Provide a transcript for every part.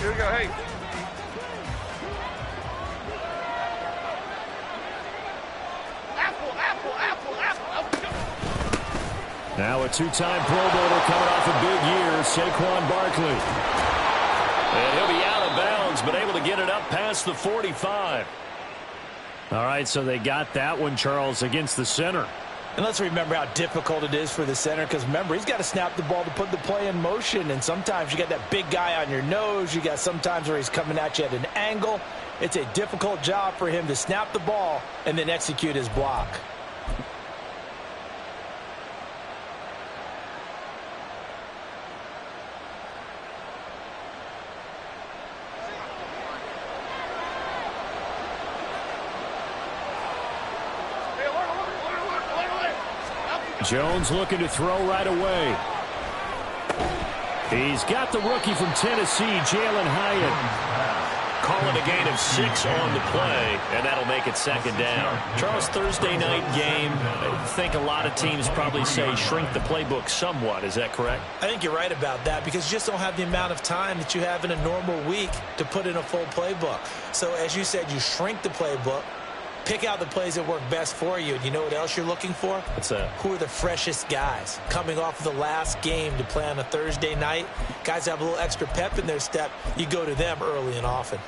Here we go, hey. Now a two-time Pro Bowler coming off a big year, Saquon Barkley. And he'll be out of bounds, but able to get it up past the 45. All right, so they got that one, Charles, against the center. And let's remember how difficult it is for the center, because remember, he's got to snap the ball to put the play in motion, and sometimes you got that big guy on your nose. You got sometimes where he's coming at you at an angle. It's a difficult job for him to snap the ball and then execute his block. Jones looking to throw right away. He's got the rookie from Tennessee, Jalen Hyatt. Calling a gain of 6 on the play, and that'll make it second down. Charles, Thursday night game, I think a lot of teams probably say shrink the playbook somewhat. Is that correct? I think you're right about that, because you just don't have the amount of time that you have in a normal week to put in a full playbook. So as you said, you shrink the playbook. Pick out the plays that work best for you. And you know what else you're looking for? What's that? Who are the freshest guys coming off of the last game to play on a Thursday night? Guys have a little extra pep in their step. You go to them early and often.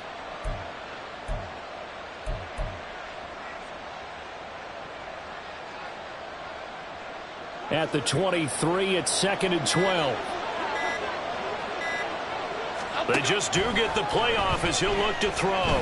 At the 23, it's 2nd and 12. They just do get the playoff as he'll look to throw.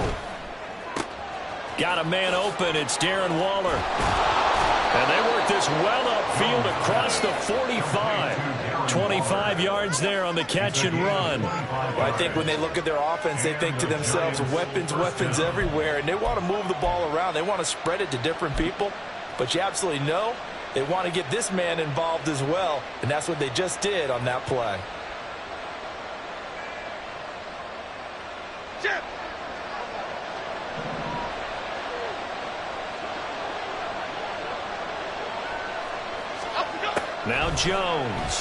Got a man open. It's Darren Waller. And they work this well upfield across the 45. 25 yards there on the catch and run. Well, I think when they look at their offense, they think to themselves, weapons, weapons everywhere. And they want to move the ball around. They want to spread it to different people. But you absolutely know they want to get this man involved as well. And that's what they just did on that play. Chip. Now Jones.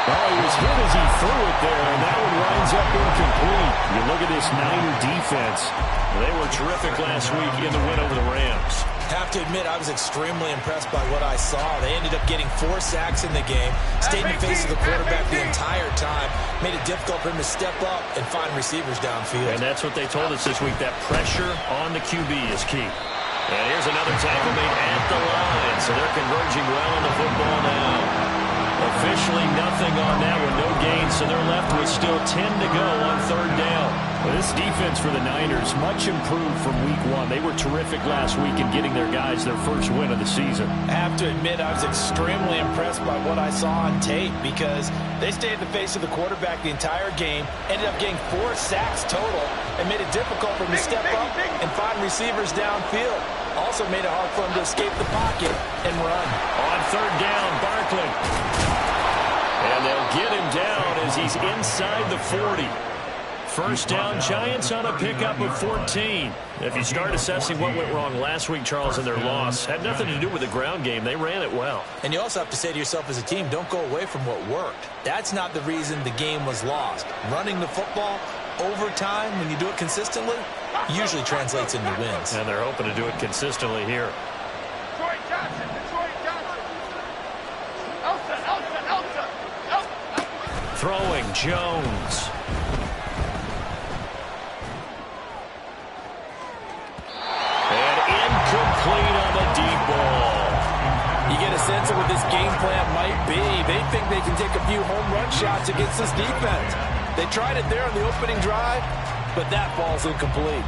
Oh, he was hit as he threw it there, and that one winds up incomplete. You look at this Niner defense. They were terrific last week in the win over the Rams. Have to admit, I was extremely impressed by what I saw. They ended up getting 4 sacks in the game, stayed in the face of the quarterback the entire time, made it difficult for him to step up and find receivers downfield. And that's what they told us this week, that pressure on the QB is key. And here's another tackle made at the line, so they're converging well on the football now. Officially nothing on that one, no gain, so they're left with still 10 to go on 3rd down. Well, this defense for the Niners, much improved from week 1. They were terrific last week in getting their guys their first win of the season. I have to admit, I was extremely impressed by what I saw on tape, because they stayed in the face of the quarterback the entire game, ended up getting 4 sacks total, and made it difficult for him to step up and find receivers downfield. Also made it hard for him to escape the pocket and run. On 3rd down, Barkley. And they'll get him down as he's inside the 40. First down, Giants on a pickup of 14. If you start assessing what went wrong last week, Charles, in their loss, had nothing to do with the ground game. They ran it well. And you also have to say to yourself as a team, don't go away from what worked. That's not the reason the game was lost. Running the football, overtime, when you do it consistently, usually translates into wins. And they're hoping to do it consistently here. Detroit Johnson. Elsa. Throwing, Jones. And incomplete on the deep ball. You get a sense of what this game plan might be. They think they can take a few home run shots against this defense. They tried it there on the opening drive, but that ball's incomplete.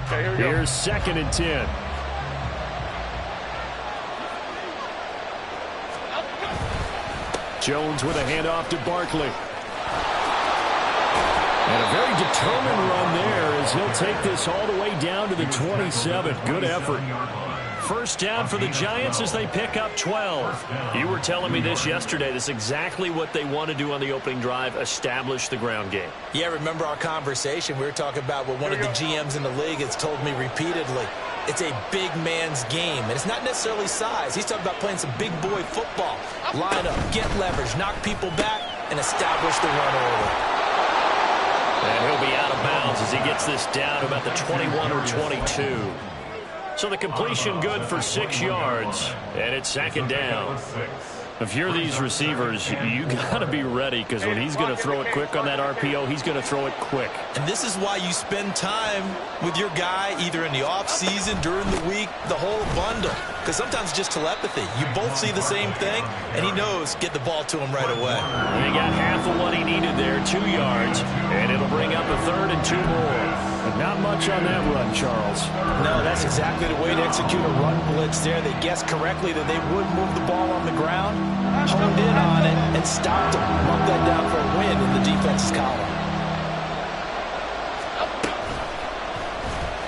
Okay, here we go. Here's 2nd and 10. Jones with a handoff to Barkley. And a very determined run there as he'll take this all the way down to the 27. Good effort. first down for the Giants as they pick up 12. You were telling me this yesterday. This is exactly what they want to do on the opening drive, establish the ground game. Yeah, remember our conversation? We were talking about what one of the GMs in the league has told me repeatedly. It's a big man's game, and it's not necessarily size. He's talking about playing some big boy football. Line up, get leverage, knock people back, and establish the run order. And he'll be out of bounds as he gets this down to about the 21 or 22. So the completion good for 6 yards, and it's second down. If you're these receivers, you got to be ready, because when he's going to throw it quick on that RPO, he's going to throw it quick. And this is why you spend time with your guy either in the offseason, during the week, the whole bundle. Because sometimes it's just telepathy. You both see the same thing, and he knows get the ball to him right away. He got half of what he needed there, 2 yards, and it'll bring up a third and 2 more. But not much on that run, Charles. No, that's exactly the way to execute a run blitz there. They guessed correctly that they would move the ball on the ground, honed in on it, and stopped him. Marked that down for a win in the defense's column.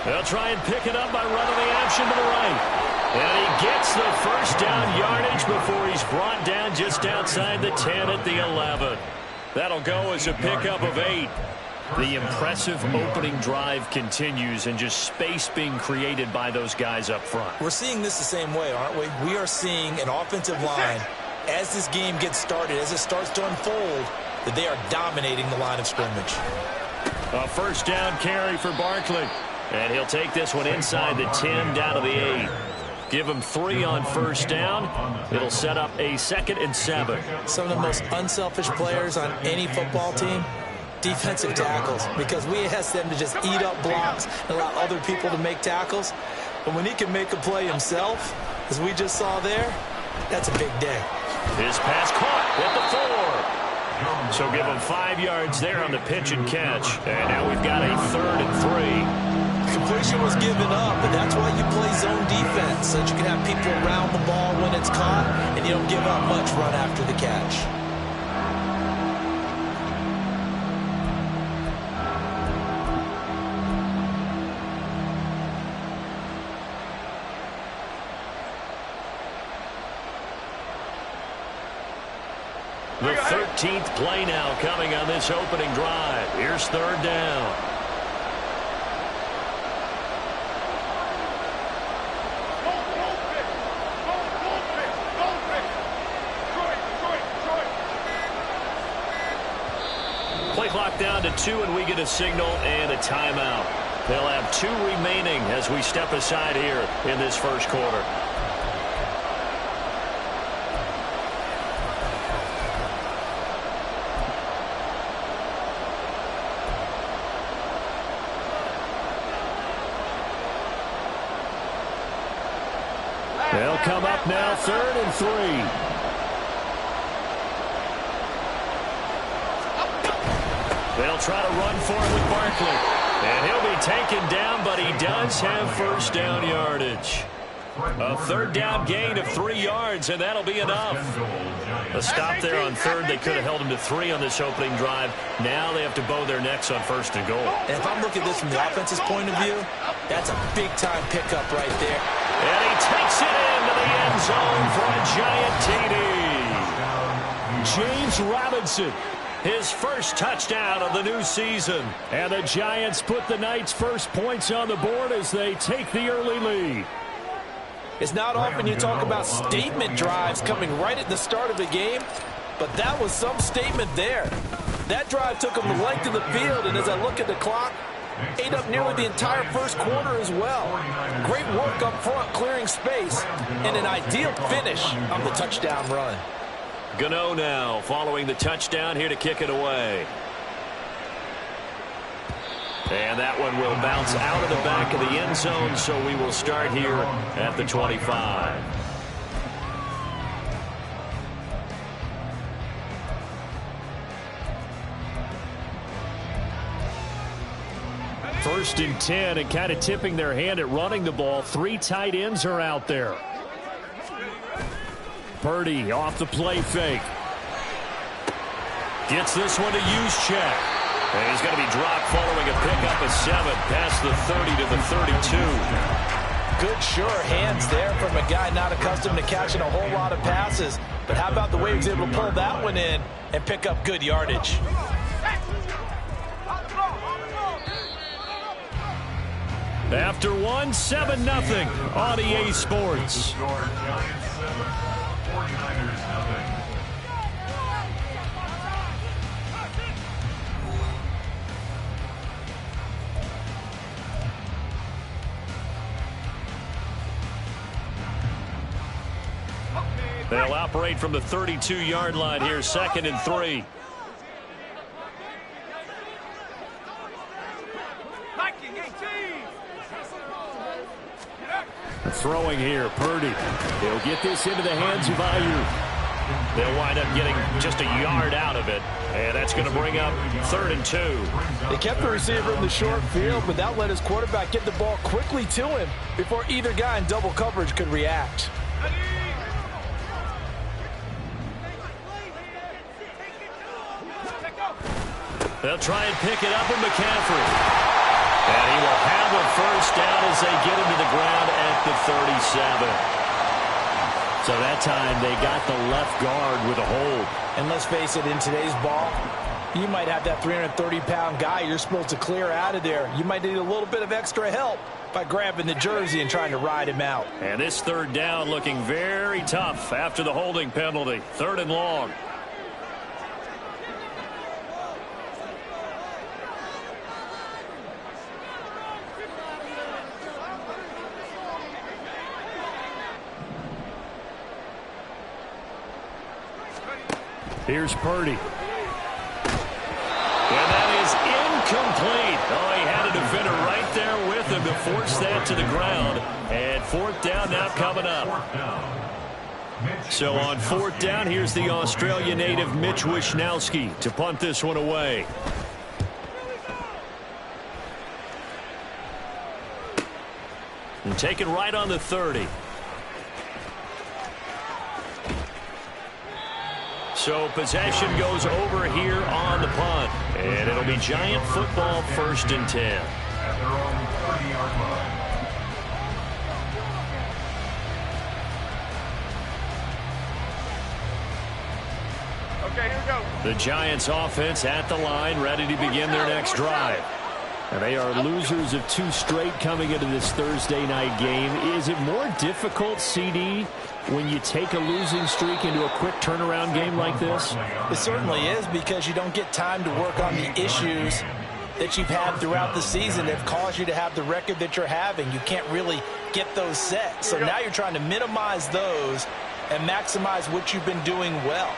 They'll try and pick it up by running the action to the right. And he gets the first down yardage before he's brought down just outside the 10 at the 11. That'll go as a pickup of 8. The impressive opening drive continues, and just space being created by those guys up front. We're seeing this the same way, aren't we? We are seeing an offensive line, as this game gets started, as it starts to unfold, that they are dominating the line of scrimmage. A first down carry for Barkley. And he'll take this one inside the 10 down to the 8. Give him 3 on first down. It'll set up a 2nd and 7. Some of the most unselfish players on any football team, defensive tackles, because we ask them to just eat up blocks and allow other people to make tackles. But when he can make a play himself, as we just saw there, that's a big day. His pass caught at the 4. So give him 5 yards there on the pitch and catch. And now we've got a 3rd and 3. Completion was given up, but that's why you play zone defense, so that you can have people around the ball when it's caught, and you don't give up much run after the catch. The 13th play now coming on this opening drive. Here's 3rd down. Play clock down to 2, and we get a signal and a timeout. They'll have 2 remaining as we step aside here in this first quarter. They'll come up now, 3rd and 3. They'll try to run for it with Barkley. And he'll be taken down, but he does have first down yardage. A 3rd down gain of 3 yards, and that'll be enough. A stop there on 3rd. They could have held him to 3 on this opening drive. Now they have to bow their necks on 1st and goal. And if I'm looking at this from the offense's point of view, that's a big-time pickup right there. And he takes it into the end zone for a giant TD. James Robinson, his first touchdown of the new season. And the Giants put the Knights' first points on the board as they take the early lead. It's not often you talk about statement drives coming right at the start of the game, but that was some statement there. That drive took them the length of the field, and as I look at the clock, ate up nearly the entire first quarter as well. Great work up front, clearing space, and an ideal finish on the touchdown run. Gano now following the touchdown here to kick it away. And that one will bounce out of the back of the end zone, so we will start here at the 25. First and 10, and kind of tipping their hand at running the ball. 3 tight ends are out there. Purdy off the play fake. Gets this one to Juszczyk. And he's going to be dropped following a pickup of 7 past the 30 to the 32. Good, sure hands there from a guy not accustomed to catching a whole lot of passes. But how about the way he was able to pull that one in and pick up good yardage? After one, 7-0 on EA Sports. They'll operate from the 32-yard line here, 2nd and 3. Throwing here, Purdy. He'll get this into the hands of Ayuk. They'll wind up getting just a yard out of it, and that's going to bring up 3rd and 2. They kept the receiver in the short field, but that let his quarterback get the ball quickly to him before either guy in double coverage could react. They'll try and pick it up with McCaffrey. And he will have a first down as they get him to the ground at the 37. So that time they got the left guard with a hold. And let's face it, in today's ball, you might have that 330-pound guy you're supposed to clear out of there. You might need a little bit of extra help by grabbing the jersey and trying to ride him out. And this 3rd down looking very tough after the holding penalty. 3rd and long. Here's Purdy. And that is incomplete. Oh, he had a defender right there with him to force that to the ground. And 4th down now coming up. So on 4th down, here's the Australia native Mitch Wishnowsky to punt this one away. And taken right on the 30. So possession goes over here on the punt. And it'll be Giant football, 1st and 10. At their own 30-yard line. Okay, here we go. The Giants offense at the line, ready to begin their next drive. And they are losers of 2 straight coming into this Thursday night game. Is it more difficult, CD, when you take a losing streak into a quick turnaround game like this? It certainly is, because you don't get time to work on the issues that you've had throughout the season that have caused you to have the record that you're having. You can't really get those set. So now you're trying to minimize those and maximize what you've been doing well.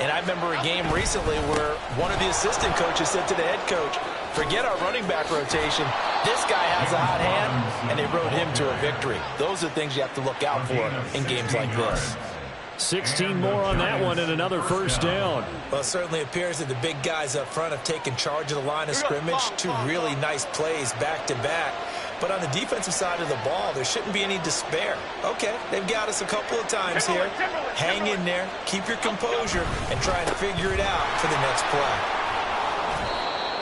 And I remember a game recently where one of the assistant coaches said to the head coach, forget our running back rotation. This guy has a hot hand, and they rode him to a victory. Those are things you have to look out for in games like this. 16 more on that one and another first down. Well, it certainly appears that the big guys up front have taken charge of the line of scrimmage. 2 really nice plays back-to-back. But on the defensive side of the ball, there shouldn't be any despair. Okay, they've got us a couple of times here. Hang in there, keep your composure, and try and figure it out for the next play.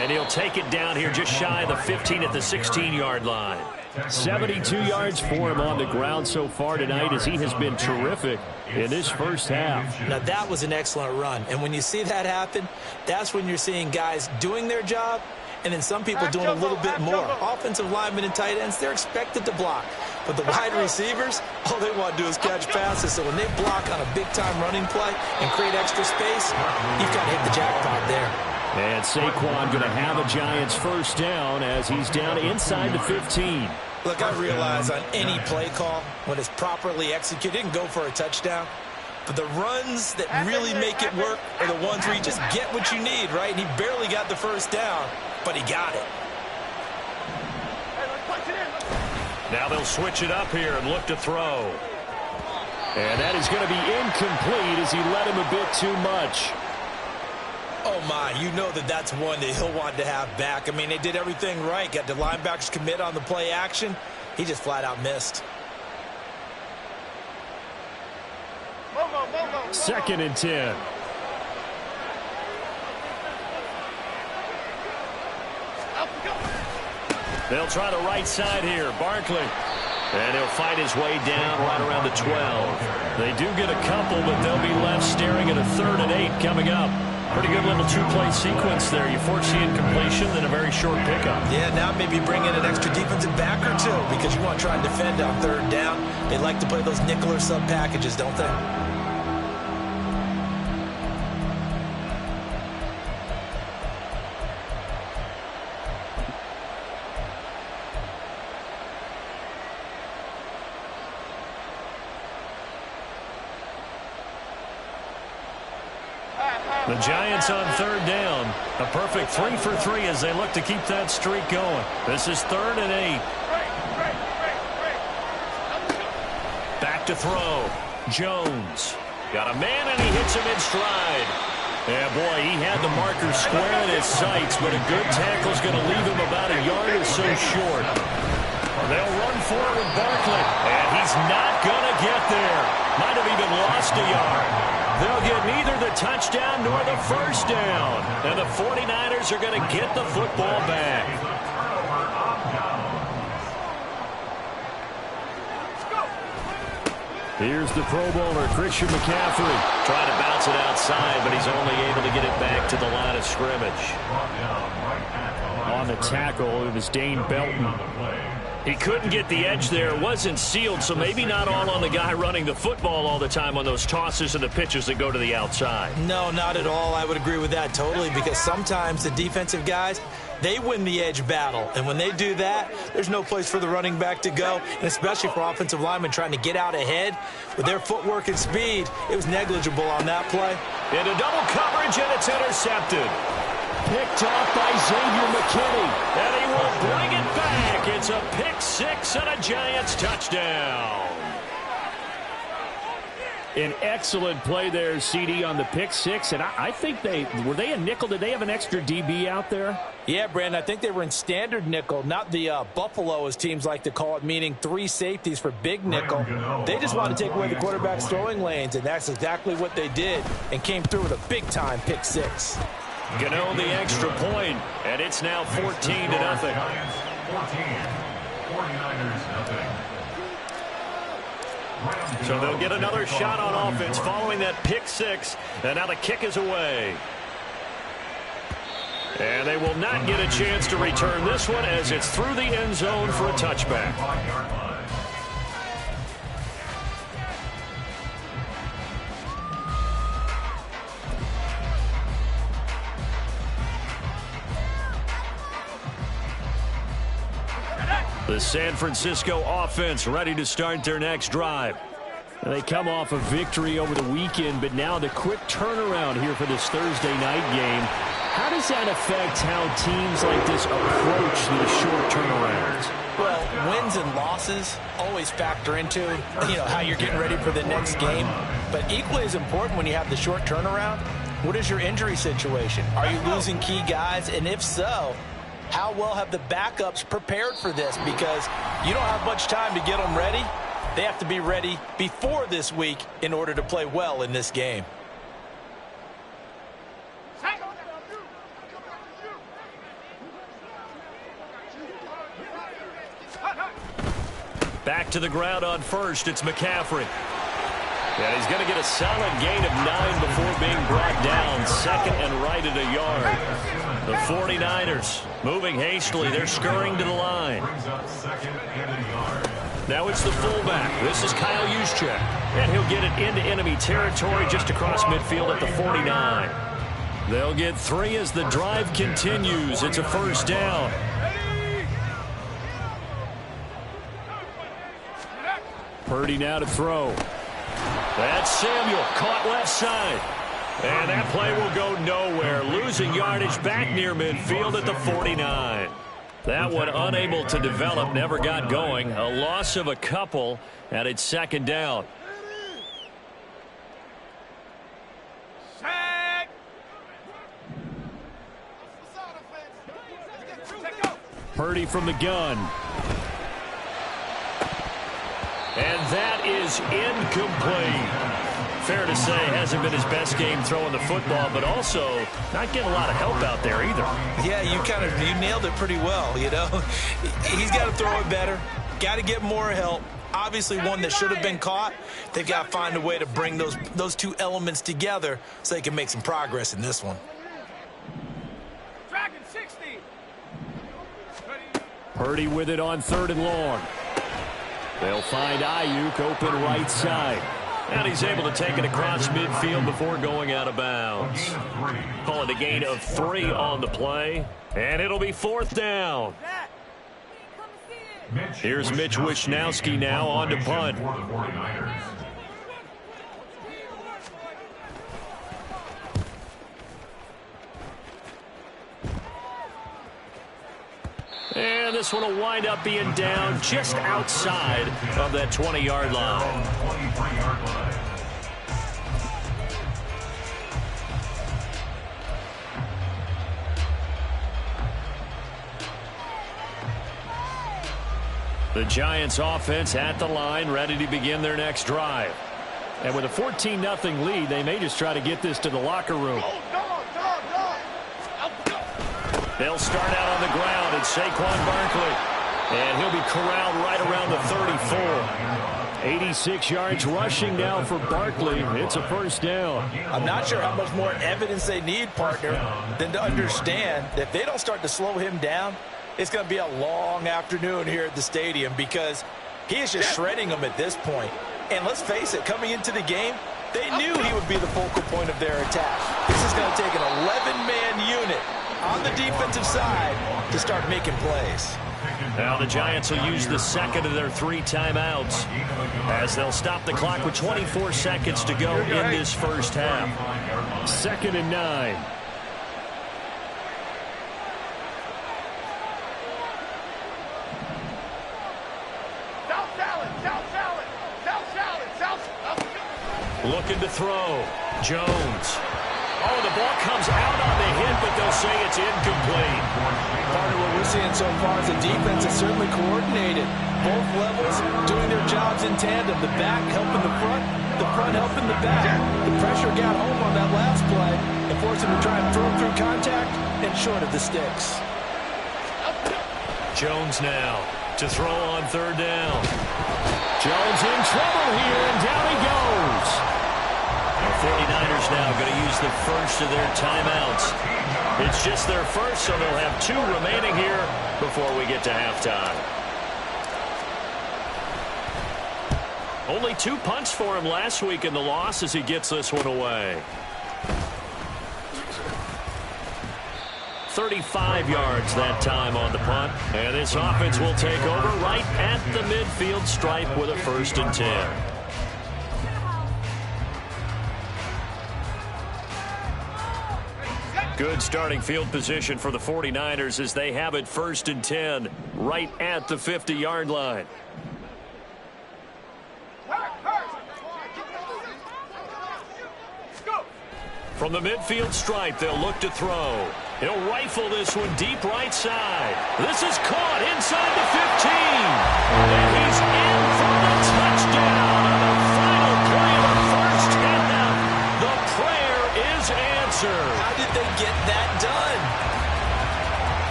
And he'll take it down here just shy of the 15 at the 16-yard line. 72 yards for him on the ground so far tonight, as he has been terrific in this first half. Now, that was an excellent run. And when you see that happen, that's when you're seeing guys doing their job, and then some people doing a little bit more. Offensive linemen and tight ends, they're expected to block. But the wide receivers, all they want to do is catch passes. So when they block on a big-time running play and create extra space, you've got to hit the jackpot there. And Saquon going to have a Giants first down as he's down inside the 15. Look, I realize on any play call, when it's properly executed, it can go for a touchdown. But the runs that really make it work are the ones where you just get what you need, right? And he barely got the first down, but he got it. Now they'll switch it up here and look to throw. And that is going to be incomplete as he led him a bit too much. Oh, my, you know that that's one that he'll want to have back. I mean, they did everything right. Got the linebackers commit on the play action. He just flat out missed. 2nd and 10. They'll try the right side here. Barkley. And he'll fight his way down right around the 12. They do get a couple, but they'll be left staring at a 3rd and 8 coming up. Pretty good little two-play sequence there. You force the incompletion, then a very short pickup. Yeah, now maybe bring in an extra defensive back or two because you want to try and defend on 3rd down. They like to play those nickel or sub packages, don't they? The Giants on 3rd down. A perfect 3 for 3 as they look to keep that streak going. This is 3rd and 8. Back to throw. Jones. Got a man and he hits him in stride. Yeah, boy, he had the marker square in his sights, but a good tackle's going to leave him about a yard or so short. They'll run forward with Barkley, and he's not going to get there. Might have even lost a yard. They'll get neither the touchdown nor the first down. And the 49ers are going to get the football back. Here's the Pro Bowler, Christian McCaffrey. Trying to bounce it outside, but he's only able to get it back to the line of scrimmage. On the tackle, it was Dane Belton. He couldn't get the edge there. It wasn't sealed, so maybe not all on the guy running the football all the time on those tosses and the pitches that go to the outside. No, not at all. I would agree with that totally because sometimes the defensive guys, they win the edge battle. And when they do that, there's no place for the running back to go, and especially for offensive linemen trying to get out ahead. With their footwork and speed, it was negligible on that play. Into double coverage, and it's intercepted. Picked off by Xavier McKinney, and he will bring it back. It's a pick 6 and a Giants touchdown. An excellent play there, CD, on the pick 6, and I think were they a nickel? Did they have an extra DB out there? Yeah, Brandon, I think they were in standard nickel, not the Buffalo, as teams like to call it, meaning 3 safeties for big nickel. They just want to take away the quarterback's throwing lanes, and that's exactly what they did, and came through with a big-time pick 6. Gano the extra point, and it's now 14-0. 14, 49ers nothing. So they'll get another shot on offense following that pick 6, and now the kick is away. And they will not get a chance to return this one as it's through the end zone for a touchback. The San Francisco offense ready to start their next drive. They come off a victory over the weekend, but now the quick turnaround here for this Thursday night game. How does that affect how teams like this approach these short turnarounds? Well, wins and losses always factor into, how you're getting ready for the next game. But equally as important when you have the short turnaround, what is your injury situation? Are you losing key guys? And if so, how well have the backups prepared for this? Because you don't have much time to get them ready. They have to be ready before this week in order to play well in this game. Back to the ground on first. It's McCaffrey. And he's going to get a solid gain of 9 before being brought down. Second and right at a yard. The 49ers moving hastily. They're scurrying to the line. Now it's the fullback. This is Kyle Juszczyk. And he'll get it into enemy territory just across midfield at the 49. They'll get 3 as the drive continues. It's a first down. Purdy now to throw. That's Samuel, caught left side. And that play will go nowhere. Losing yardage back near midfield at the 49. That one unable to develop, never got going. A loss of a couple, and it's second down. Purdy from the gun. And that is incomplete. Fair to say, hasn't been his best game throwing the football, but also not getting a lot of help out there either. Yeah, you nailed it pretty well, He's got to throw it better. Got to get more help. Obviously one that should have been caught. They've got to find a way to bring those two elements together so they can make some progress in this one. Purdy with it on 3rd and long. They'll find Ayuk open right side. And he's able to take it across midfield before going out of bounds. Call it a gain of 3 on the play. And it'll be 4th down. Here's Mitch Wishnowsky now on to punt. And this one will wind up being down just outside of that 20-yard line. The Giants offense at the line, ready to begin their next drive. And with a 14-0 lead, they may just try to get this to the locker room. They'll start out on the ground, and Saquon Barkley. And he'll be corralled right around the 34. 86 yards rushing now for Barkley. It's a 1st down. I'm not sure how much more evidence they need, partner, than to understand that if they don't start to slow him down, it's going to be a long afternoon here at the stadium because he is just shredding them at this point. And let's face it, coming into the game, they knew he would be the focal point of their attack. This is going to take an 11-man unit on the defensive side to start making plays. Now the Giants will use the second of their 3 timeouts as they'll stop the clock with 24 seconds to go in this first half. 2nd and 9. Looking to throw. Jones. Oh, the ball comes out on the hit, but they'll say it's incomplete. Part of what we're seeing so far is the defense is certainly coordinated. Both levels doing their jobs in tandem. The back helping the front helping the back. The pressure got home on that last play and forced him to try and throw through contact and short of the sticks. Jones now to throw on 3rd down. Jones in trouble here, and down he goes. The 49ers now going to use the first of their timeouts. It's just their first, so they'll have 2 remaining here before we get to halftime. Only 2 punts for him last week in the loss as he gets this one away. 35 yards that time on the punt. And this offense will take over right at the midfield stripe with a 1st and 10. Good starting field position for the 49ers as they have it 1st and 10 right at the 50-yard line. From the midfield stripe, they'll look to throw. He'll rifle this one deep right side. This is caught inside the 15. And he's in for the touchdown on the final play of the first half. The prayer is answered. How did they get that done?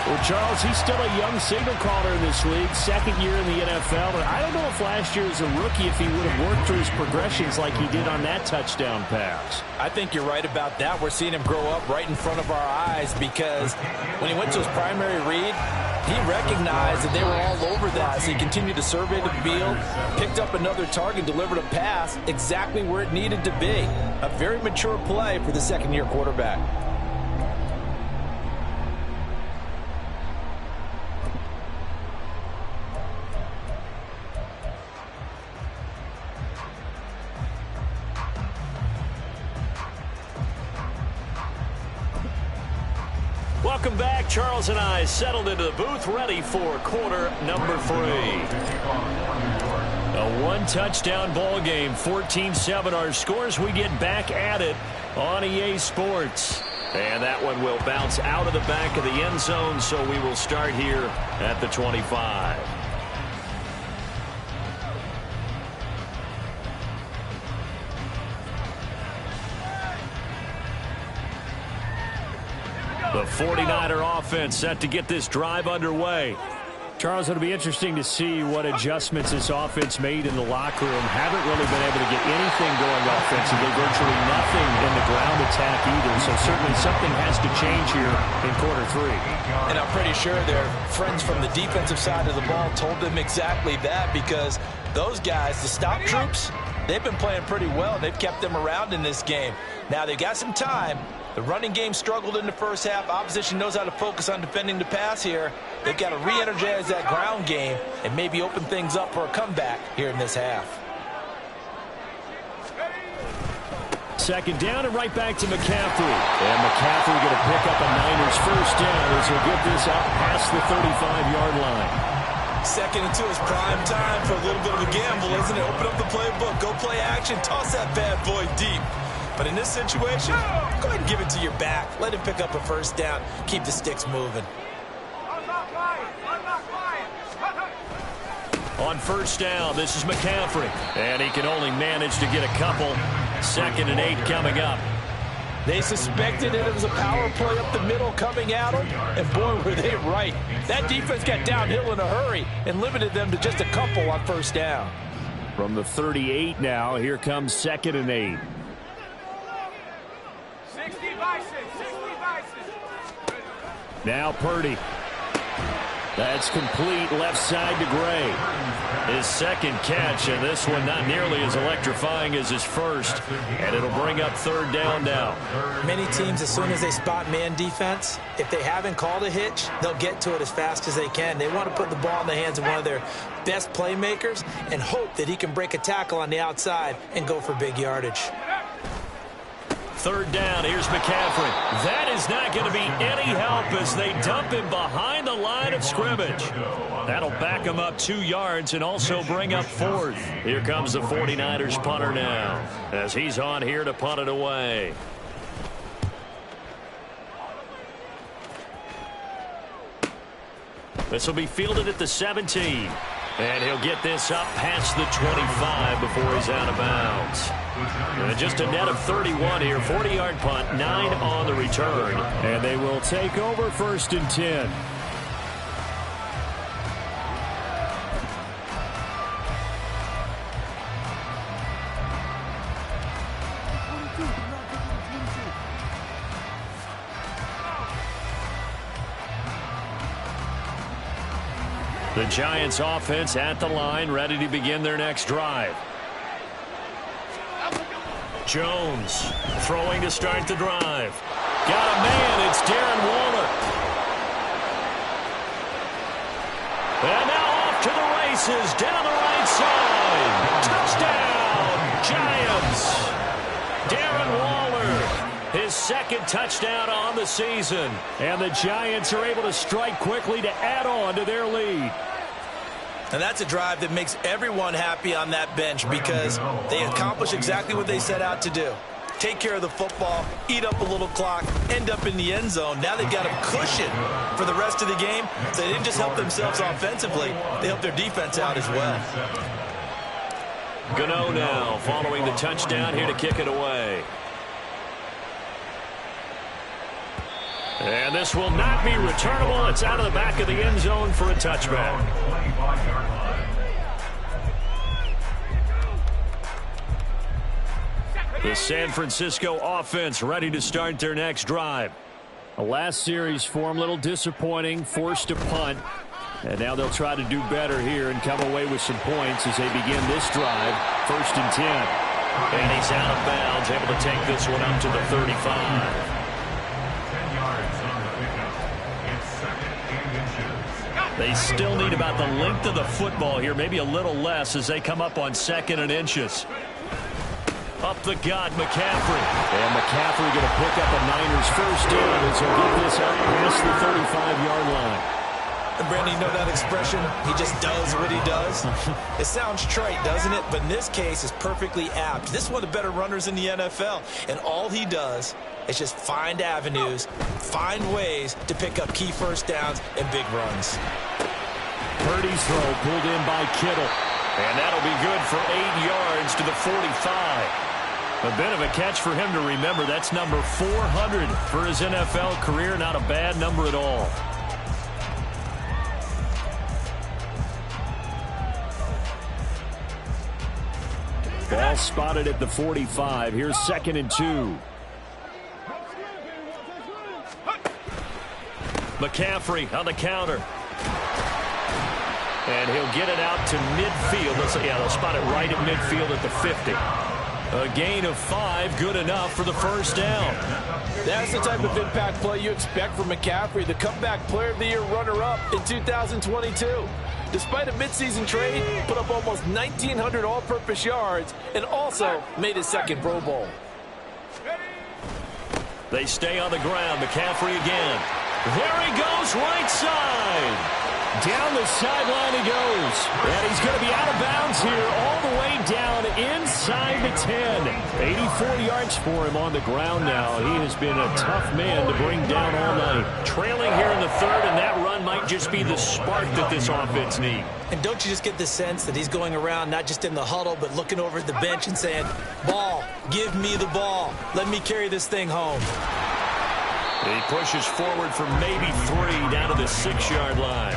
Well, Charles, he's still a young signal caller in this league, 2nd year in the NFL. But I don't know if last year as a rookie if he would have worked through his progressions like he did on that touchdown pass. I think you're right about that. We're seeing him grow up right in front of our eyes because when he went to his primary read, he recognized that they were all over that. So he continued to survey the field, picked up another target, delivered a pass exactly where it needed to be. A very mature play for the 2nd-year quarterback. Welcome back. Charles and I settled into the booth, ready for quarter number 3. A 1-touchdown ball game, 14-7 our scores. We get back at it on EA Sports. And that one will bounce out of the back of the end zone, so we will start here at the 25. The 49er offense set to get this drive underway. Charles, it'll be interesting to see what adjustments this offense made in the locker room. Haven't really been able to get anything going offensively, virtually nothing in the ground attack either. So certainly something has to change here in quarter 3. And I'm pretty sure their friends from the defensive side of the ball told them exactly that, because those guys, the stop troops, they've been playing pretty well, and they've kept them around in this game. Now they've got some time. The running game struggled in the first half. Opposition knows how to focus on defending the pass here. They've got to re-energize that ground game and maybe open things up for a comeback here in this half. Second down and right back to McCaffrey. And McCaffrey going to pick up a Niners first down as he'll get this out past the 35-yard line. Second and 2 is prime time for a little bit of a gamble, isn't it? Open up the playbook, go play action, toss that bad boy deep. But in this situation, go ahead and give it to your back. Let him pick up a first down. Keep the sticks moving. On first down, this is McCaffrey. And he can only manage to get a couple. 2nd and 8 coming up. They suspected it was a power play up the middle coming at them, and boy, were they right. That defense got downhill in a hurry and limited them to just a couple on first down. From the 38 now, here comes 2nd and 8. 60 vices. Now Purdy. That's complete left side to Gray. His second catch, and this one not nearly as electrifying as his first. And it'll bring up 3rd down now. Many teams, as soon as they spot man defense, if they haven't called a hitch, they'll get to it as fast as they can. They want to put the ball in the hands of one of their best playmakers and hope that he can break a tackle on the outside and go for big yardage. 3rd down, here's McCaffrey. That is not going to be any help as they dump him behind the line of scrimmage. That'll back him up 2 yards and also bring up 4th. Here comes the 49ers punter now as he's on here to punt it away. This will be fielded at the 17. And he'll get this up past the 25 before he's out of bounds. And just a net of 31 here. 40-yard punt, 9 on the return. And they will take over 1st and 10. The Giants offense at the line, ready to begin their next drive. Jones throwing to start the drive. Got a man, it's Darren Waller. And now off to the races, down the right side. Touchdown, Giants. Darren Waller, his 2nd touchdown on the season. And the Giants are able to strike quickly to add on to their lead. And that's a drive that makes everyone happy on that bench because they accomplish exactly what they set out to do. Take care of the football, eat up a little clock, end up in the end zone. Now they've got a cushion for the rest of the game. So they didn't just help themselves offensively, they helped their defense out as well. Gano now following the touchdown here to kick it away. And this will not be returnable. It's out of the back of the end zone for a touchback. The San Francisco offense ready to start their next drive. The last series for them, a little disappointing, forced to punt. And now they'll try to do better here and come away with some points as they begin this drive. 1st and 10. And he's out of bounds, able to take this one up to the 35. They still need about the length of the football here, maybe a little less as they come up on 2nd and inches. Up the gut, McCaffrey. And McCaffrey going to pick up a Niners first down as he'll get this out past the 35-yard line. And Brandon, you know that expression? He just does what he does. It sounds trite, doesn't it? But in this case, it's perfectly apt. This is one of the better runners in the NFL. And all he does is just find avenues, find ways to pick up key first downs and big runs. Purdy's throw pulled in by Kittle. And that'll be good for 8 yards to the 45. A bit of a catch for him to remember. That's number 400 for his NFL career. Not a bad number at all. Ball spotted at the 45. Here's 2nd and 2. McCaffrey on the counter. And he'll get it out to midfield. They'll spot it right at midfield at the 50. A gain of 5, good enough for the first down. That's the type of impact play you expect from McCaffrey, the comeback player of the year runner-up in 2022. Despite a midseason trade, put up almost 1,900 all-purpose yards and also made his 2nd Pro Bowl. They stay on the ground. McCaffrey again. There he goes, right side. Down the sideline he goes. And he's going to be out of bounds here all the way down inside the 10. 84 yards for him on the ground now. He has been a tough man to bring down all night. Trailing here in the 3rd, and that run might just be the spark that this offense needs. And don't you just get the sense that he's going around not just in the huddle, but looking over at the bench and saying, ball, give me the ball. Let me carry this thing home. He pushes forward for maybe 3 down to the 6-yard line.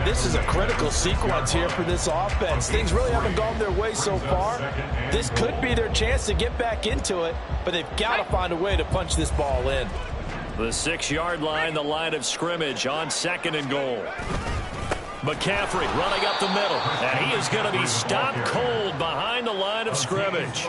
This is a critical sequence here for this offense. Things really haven't gone their way so far. This could be their chance to get back into it, but they've got to find a way to punch this ball in. The 6-yard line, the line of scrimmage on 2nd and goal. McCaffrey running up the middle, and he is going to be stopped cold behind the line of scrimmage.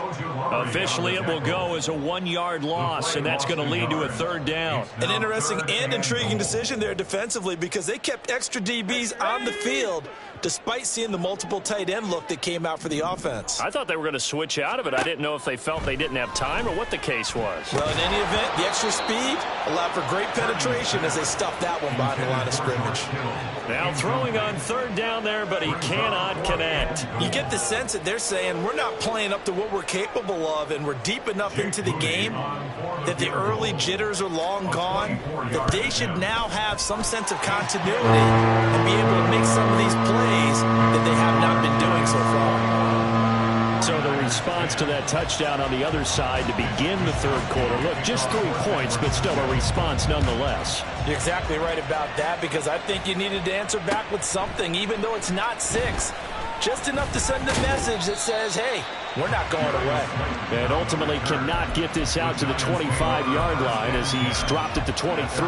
Officially, it will go as a 1-yard loss, and that's going to lead to a 3rd down. An interesting and intriguing decision there defensively because they kept extra DBs on the field despite seeing the multiple tight end look that came out for the offense. I thought they were going to switch out of it. I didn't know if they felt they didn't have time or what the case was. Well, in any event, the extra speed allowed for great penetration as they stuffed that one behind the line of scrimmage. Now throwing on 3rd down there, but he cannot connect. You get the sense that they're saying we're not playing up to what we're capable of, and we're deep enough into the game that the early jitters are long gone, that they should now have some sense of continuity and be able to make some of these plays that they have not been doing so far. So the response to that touchdown on the other side to begin the 3rd quarter. Look, just 3 points, but still a response nonetheless. You're exactly right about that because I think you needed to answer back with something, even though it's not 6. Just enough to send a message that says, hey, we're not going away. And ultimately cannot get this out to the 25-yard line as he's dropped it to 23.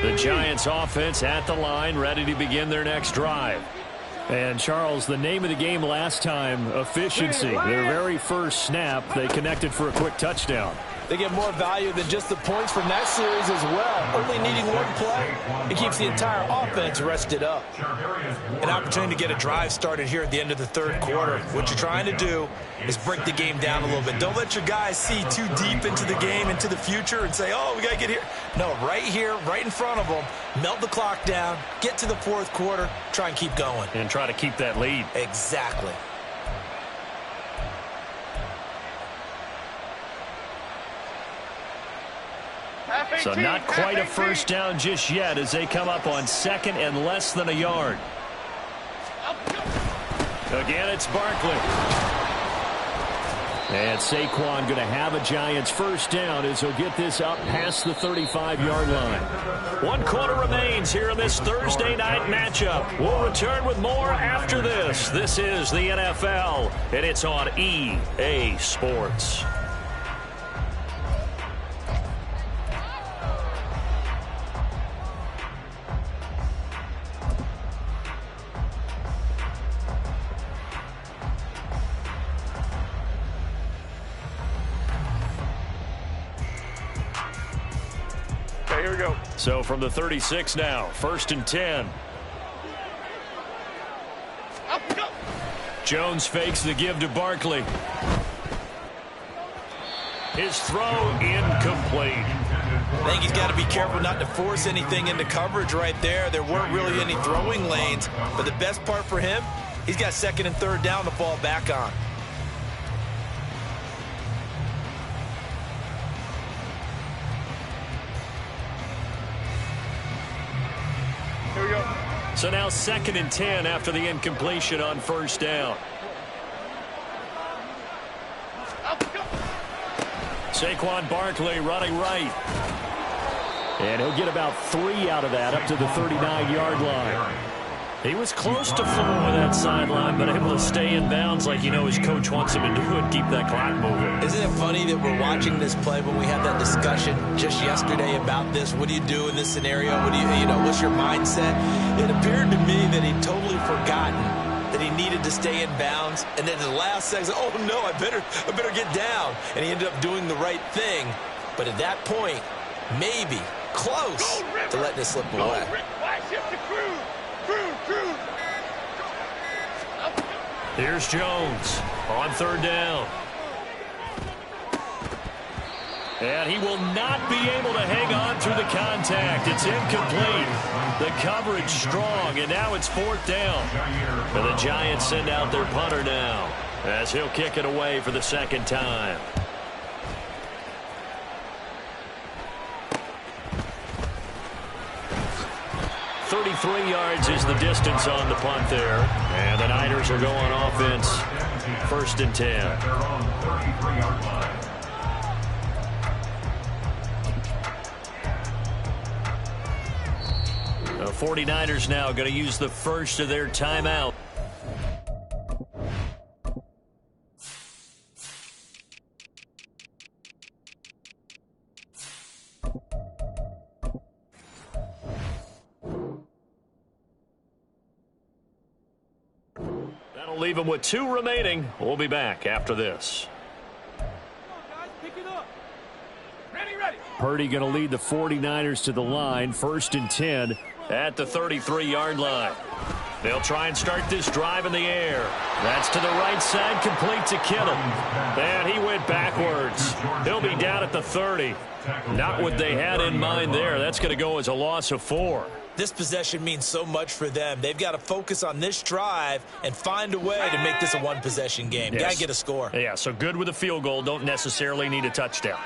The Giants offense at the line, ready to begin their next drive. And, Charles, the name of the game last time, efficiency. Their very first snap, they connected for a quick touchdown. They get more value than just the points from that series as well. Only needing one play, it keeps the entire offense rested up. An opportunity to get a drive started here at the end of the 3rd quarter. What you're trying to do is break the game down a little bit. Don't let your guys see too deep into the game, into the future, and say, oh, we got to get here. No, right here, right in front of them, melt the clock down, get to the 4th quarter, try and keep going. And try to keep that lead. Exactly. So not quite a first down just yet as they come up on 2nd and less than a yard. Again, it's Barkley. And Saquon going to have a Giants first down as he'll get this up past the 35-yard line. 1 quarter remains here in this Thursday night matchup. We'll return with more after this. This is the NFL, and it's on EA Sports. Here we go. So from the 36 now, 1st and 10. Jones fakes the give to Barkley. His throw incomplete. I think he's got to be careful not to force anything into coverage right there. There weren't really any throwing lanes, but the best part for him, he's got 2nd and 3rd down to fall back on. So now 2nd and 10 after the incompletion on 1st down. Saquon Barkley running right. And he'll get about 3 out of that, up to the 39-yard line. He was close to flowing with that sideline, but able to stay in bounds like you know his coach wants him to do and keep that clock moving. Isn't it funny that we're watching this play when we had that discussion just yesterday about this? What do you do in this scenario? What do you know, what's your mindset? It appeared to me that he'd totally forgotten that he needed to stay in bounds, and then the last second, oh no, I better get down. And he ended up doing the right thing. But at that point, maybe close to letting it slip away. Here's Jones on 3rd down. And he will not be able to hang on through the contact. It's incomplete. The coverage strong, and now it's 4th down. And the Giants send out their punter now as he'll kick it away for the 2nd time. .33 yards is the distance on the punt there. And the Niners will go on offense. 1st and 10. The 49ers now going to use the first of their timeout. That'll leave them with 2 remaining. We'll be back after this. Purdy going to lead the 49ers to the line. 1st and 10. At the 33-yard line. They'll try and start this drive in the air. That's to the right side, complete to Kittle. And he went backwards. He'll be down at the 30. Not what they had in mind there. That's going to go as a loss of 4. This possession means so much for them. They've got to focus on this drive and find a way to make this a one-possession game. Yes. Got to get a score. Yeah, so good with a field goal. Don't necessarily need a touchdown.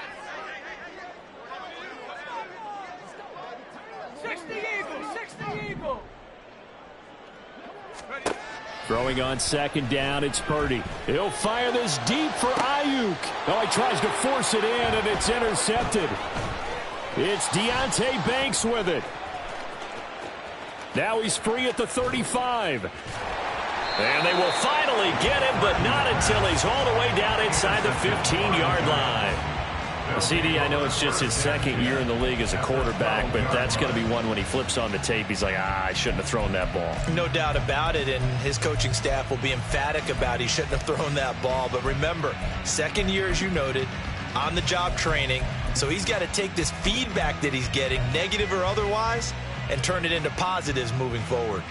Throwing on 2nd down, it's Purdy. He'll fire this deep for Ayuk. Oh, he tries to force it in, and it's intercepted. It's Deonte Banks with it. Now he's free at the 35. And they will finally get him, but not until he's all the way down inside the 15-yard line. CD, I know it's just his 2nd year in the league as a quarterback, but that's going to be one when he flips on the tape. He's like, I shouldn't have thrown that ball. No doubt about it, and his coaching staff will be emphatic about he shouldn't have thrown that ball. But remember, 2nd year, as you noted, on-the-job training, so he's got to take this feedback that he's getting, negative or otherwise, and turn it into positives moving forward.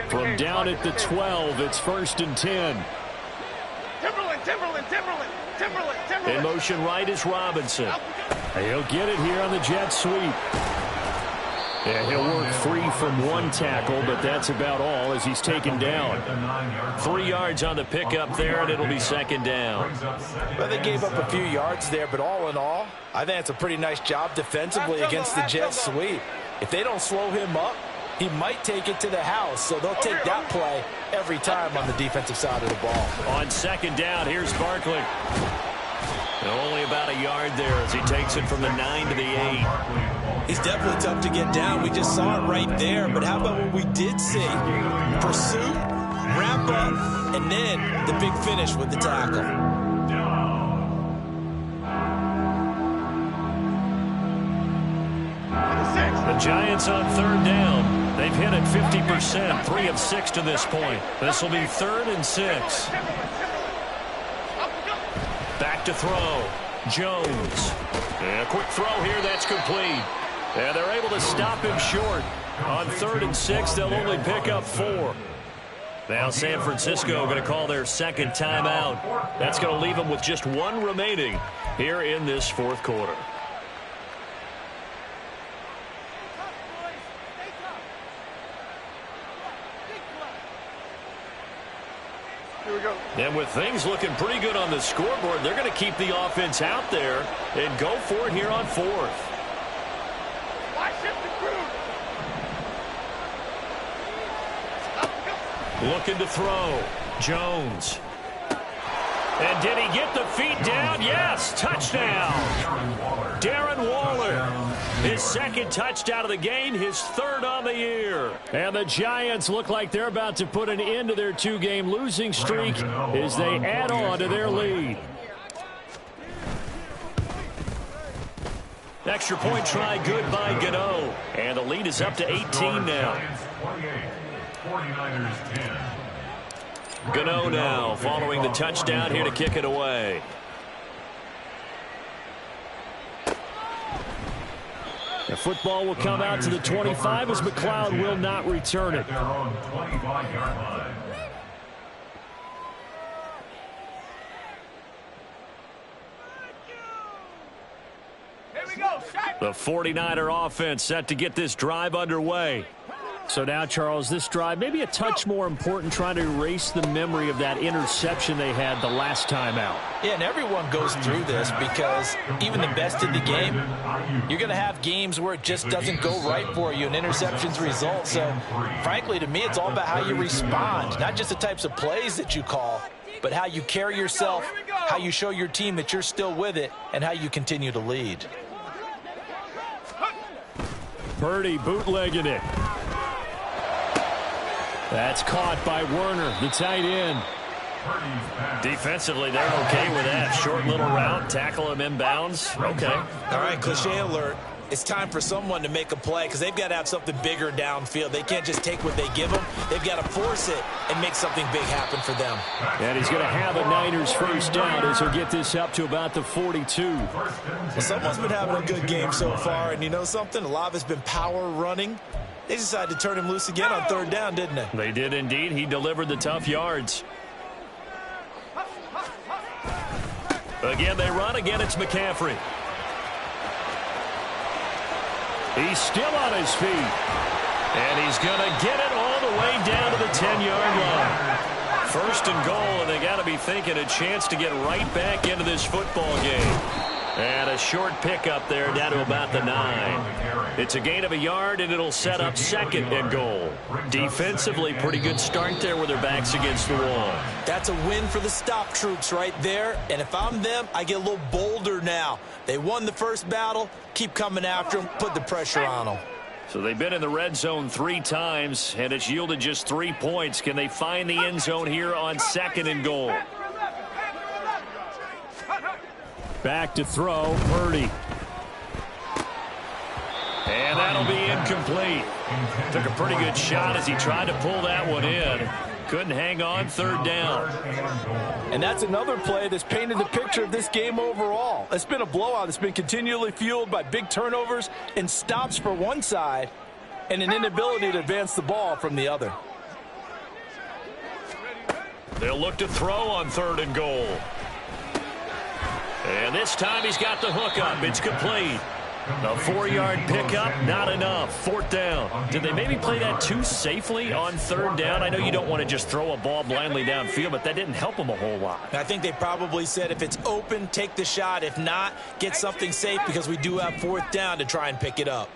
From down at the 12, it's 1st and 10. Timberland. In motion right is Robinson. He'll get it here on the jet sweep. And he'll work free from 1 tackle, but that's about all as he's taken down. 3 yards on the pickup there, and it'll be 2nd down. Well, they gave up a few yards there, but all in all, I think it's a pretty nice job defensively against the jet sweep. If they don't slow him up, he might take it to the house, so they'll take that play every time on the defensive side of the ball. On 2nd down, here's Barkley. And only about a yard there as he takes it from the 9 to the 8. He's definitely tough to get down. We just saw it right there, but how about what we did see? Pursuit, wrap up, and then the big finish with the tackle. The Giants on 3rd down. They've hit it 50%, 3 of 6 to this point. This will be 3rd and 6. Back to throw. Jones. And a quick throw here, that's complete. And they're able to stop him short. On 3rd and 6, they'll only pick up 4. Now San Francisco going to call their 2nd timeout. That's going to leave them with just 1 remaining here in this 4th quarter. And with things looking pretty good on the scoreboard, they're going to keep the offense out there and go for it here on 4th. Looking to throw. Jones. And did he get the feet down? Yes, touchdown. Darren Waller. His second touchdown of the game, his third on the year. And the Giants look like they're about to put an end to their two-game losing streak as they add on to their lead. Extra point try good by Gano. And the lead is up to 18 now. 49ers 10. Gano now following the touchdown here to kick it away. The football will come out to the 25 as McLeod will not return it. Their own 25-yard line. The 49er offense set to get this drive underway. So now, Charles, this drive maybe a touch more important, trying to erase the memory of that interception they had the last time out. Yeah, and everyone goes through this because even the best in the game, you're going to have games where it just doesn't go right for you and interceptions result. So, frankly, to me, it's all about how you respond, not just the types of plays that you call, but how you carry yourself, how you show your team that you're still with it, and how you continue to lead. Purdy bootlegging it. That's caught by Werner, the tight end. Defensively, they're okay with that. Short little route, tackle him inbounds. Okay. All right, cliche alert. It's time for someone to make a play because they've got to have something bigger downfield. They can't just take what they give them. They've got to force it and make something big happen for them. And he's going to have a Niners first down as he'll get this up to about the 42. Well, someone's been having a good game so far, and you know something? A lot of it's been power running. They decided to turn him loose again on third down, didn't they? They did indeed. He delivered the tough yards. Again, they run. Again, it's McCaffrey. He's still on his feet. And he's going to get it all the way down to the 10-yard line. First and goal, and they got to be thinking a chance to get right back into this football game. And a short pickup there down to about the 9. It's a gain of a yard, and it'll set up second and goal. Defensively, pretty good start there with their backs against the wall. That's a win for the stop troops right there. And if I'm them, I get a little bolder now. They won the first battle. Keep coming after them. Put the pressure on them. So they've been in the red zone 3 times, and it's yielded just 3 points. Can they find the end zone here on second and goal? Back to throw, Purdy. And that'll be incomplete. Took a pretty good shot as he tried to pull that one in. Couldn't hang on, third down. And that's another play that's painted the picture of this game overall. It's been a blowout. It's been continually fueled by big turnovers and stops for one side and an inability to advance the ball from the other. They'll look to throw on third and goal. And this time he's got the hook up. It's complete. A 4-yard pickup, not enough. Fourth down. Did they maybe play that too safely on third down? I know you don't want to just throw a ball blindly downfield, but that didn't help them a whole lot. I think they probably said if it's open, take the shot. If not, get something safe because we do have fourth down to try and pick it up.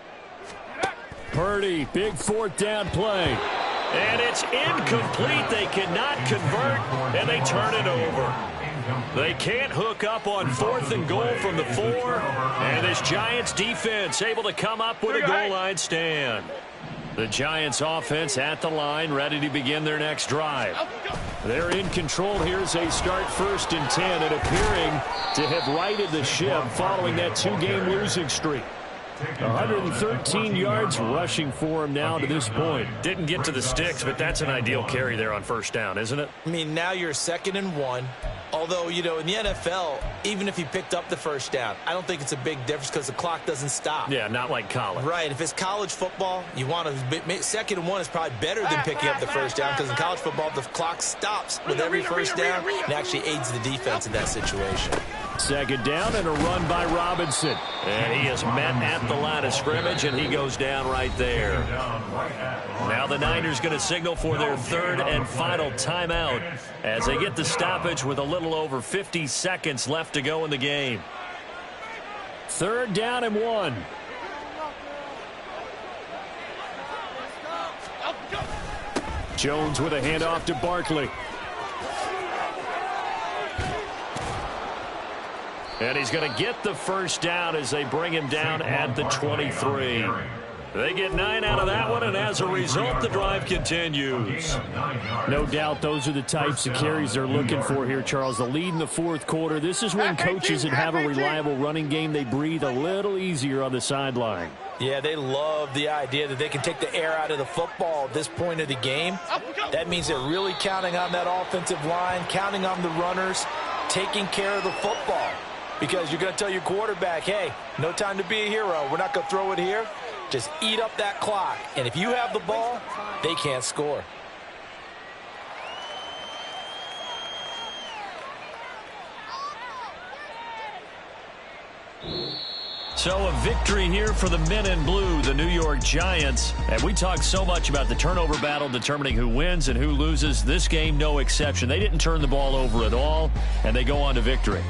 Purdy, big fourth down play. And it's incomplete. They cannot convert, and they turn it over. They can't hook up on fourth and goal from the 4. And this Giants defense able to come up with a goal line stand. The Giants offense at the line, ready to begin their next drive. They're in control here as they start first and 10 and appearing to have righted the ship following that 2-game losing streak. 113 yards rushing for him now to this point. Didn't get to the sticks, but that's an ideal carry there on first down, isn't it? I mean, now you're 2nd and 1. Although, you know, in the NFL, even if he picked up the first down, I don't think it's a big difference because the clock doesn't stop. Yeah, not like college. Right. If it's college football, you want to 2nd and 1 is probably better than picking up the first down because in college football, the clock stops with every first down and actually aids the defense in that situation. 2nd down and a run by Robinson. And he is met at the line of scrimmage, and he goes down right there. Now the Niners going to signal for their 3rd and final timeout as they get the stoppage with a little over 50 seconds left to go in the game. 3rd down and 1. Jones with a handoff to Barkley. And he's going to get the first down as they bring him down at the 23. They get 9 out of that one, and as a result, the drive continues. No doubt those are the types of carries they're looking for here, Charles. The lead in the fourth quarter. This is when coaches that have a reliable running game, they breathe a little easier on the sideline. Yeah, they love the idea that they can take the air out of the football at this point of the game. That means they're really counting on that offensive line, counting on the runners, taking care of the football. Because you're going to tell your quarterback, hey, no time to be a hero. We're not going to throw it here. Just eat up that clock. And if you have the ball, they can't score. So a victory here for the men in blue, the New York Giants. And we talked so much about the turnover battle determining who wins and who loses. This game, no exception. They didn't turn the ball over at all, and they go on to victory.